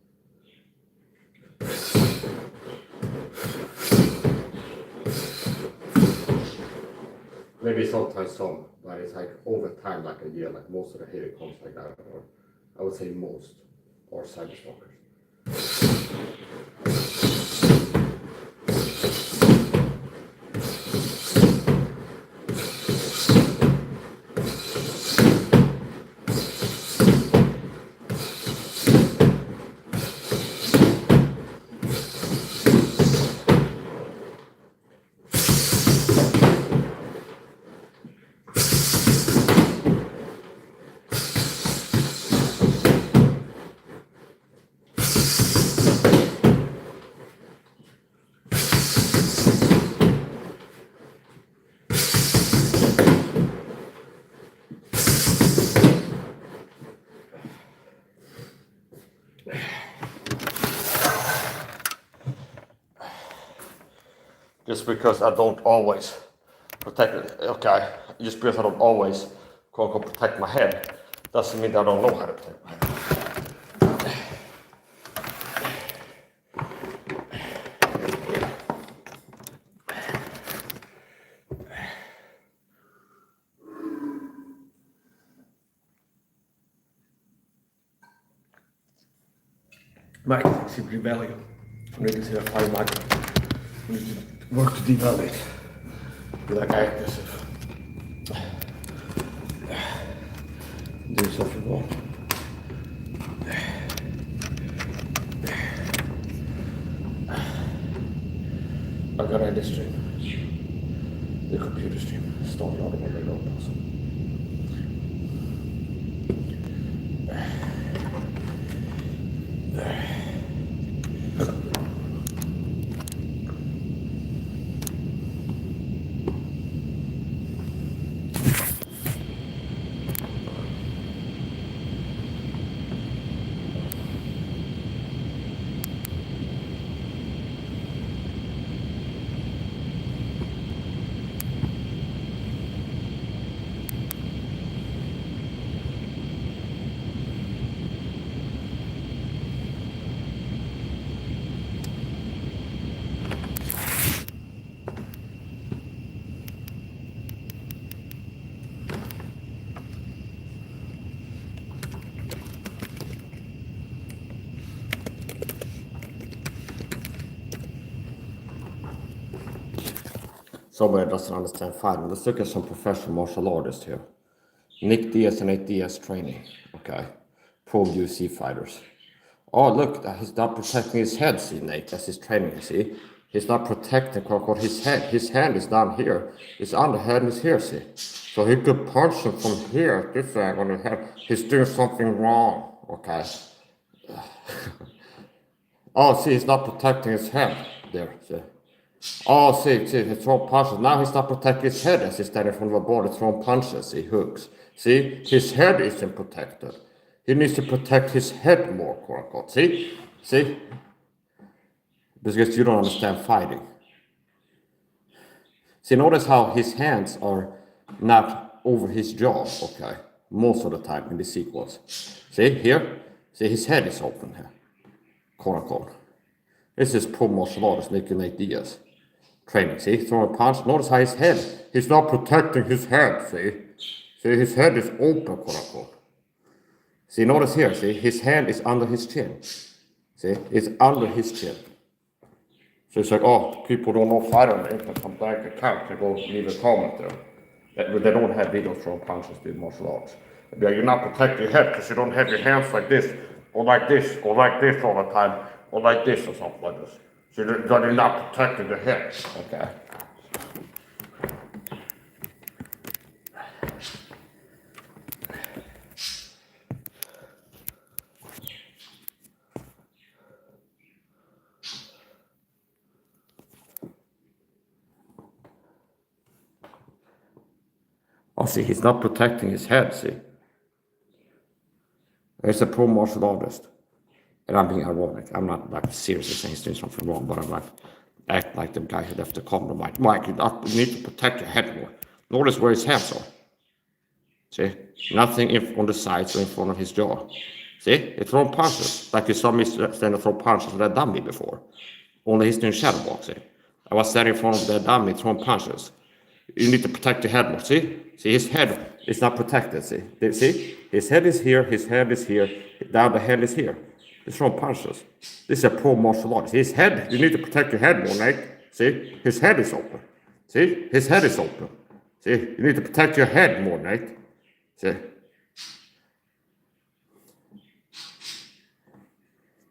Maybe sometimes some, but it's like over time, like a year, like most of the hater comes like that, or I would say most are cyber stalkers. Just because I don't always protect it, okay, just because I don't always quote unquote protect my head, doesn't mean that I don't know how to protect my head. Mike should rebellion. I need to see a fire Mike. I need to work to develop it. Be like I aggressive. Do something wrong. I got a stream. The computer stream. Started out of my radar also. Somebody doesn't understand fighting. Let's look at some professional martial artists here. Nick Diaz and 8 Diaz training. Okay. Pro UFC fighters. Oh, look, he's not protecting his head, see, Nate. That's his training, you see. He's not protecting, quote unquote, his head. His hand is down here. His underhand is here, see. So he could punch him from here, this angle on the head. He's doing something wrong, okay. Oh, see, he's not protecting his head. There, see. Oh, see, he's throwing punches. Now he's not protecting his head as he's standing in front of a board, throwing punches, see, hooks. See, his head isn't protected. He needs to protect his head more, quote unquote. See? See? Because you don't understand fighting. See, notice how his hands are not over his jaw, okay? Most of the time in the sequence. See, here? See, his head is open here, quote unquote. This is pro martial artist Nick and 8 Diaz. Training, see, throwing a punch. Notice how his head, he's not protecting his head, see? See, his head is open, quote unquote. See, notice here, see, his hand is under his chin. See, it's under his chin. So it's like, oh, people don't know fighting, they can come back account and go leave a comment there. They don't have videos throwing punches in martial arts. You're not protecting your head because you don't have your hands like this, or like this, or like this all the time, or like this, or something like this. So you're not protecting the head, okay? Oh, see, he's not protecting his head, see? He's a pro martial artist. And I'm being ironic. I'm not like seriously saying he's doing something wrong, but I'm like, act like the guy who left the comment. Mike, you need to protect your head more. Notice where his hands are. See? Nothing on the sides or in front of his jaw. See? It's throwing punches. Like you saw me stand and throw punches at that dummy before. Only he's doing shadow boxing. I was standing in front of that dummy throwing punches. You need to protect your head more. See? See, his head is not protected. See? See? His head is here. His head is here. Down the head is here. He's throwing punches. This is a pro martial artist. His head. You need to protect your head more, Nate. See? His head is open. See? His head is open. See? You need to protect your head more, Nate. See?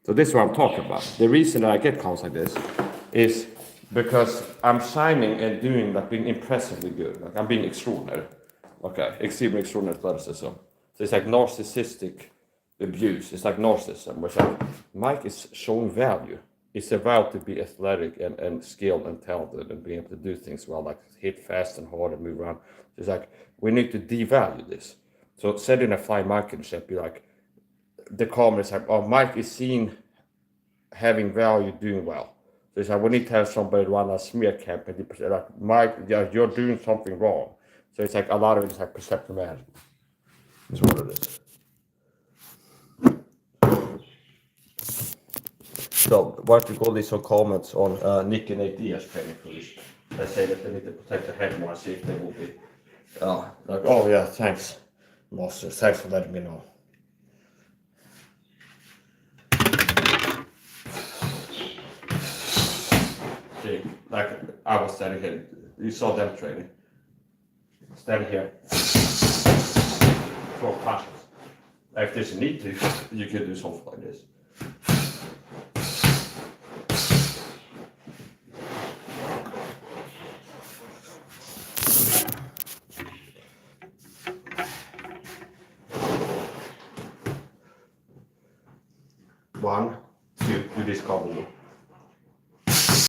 So this is what I'm talking about. The reason that I get calls like this is because I'm shining and doing like being impressively good. Like I'm being extraordinary. Okay, extremely extraordinary athleticism. So it's like narcissistic abuse. It's like narcissism, which like Mike is showing value. It's about to be athletic and skilled and talented and being able to do things well, like hit fast and hard and move around. It's like we need to devalue this. So setting a fly market should be like the comment is like, oh, Mike is seen having value, doing well. So it's like we need to have somebody run a smear campaign. Like Mike, yeah, you're doing something wrong. So it's like a lot of it is like perception management. That's what it is. So what you call these some comments on Nick and Diaz training footage. They say that they need to protect the head more and see if they will be like, oh yeah, thanks, Master. Thanks for letting me know. See, like I was standing here. You saw them training. Stand here. Throw punches. If there's a need to, you can do something like this. One, two, do this combo.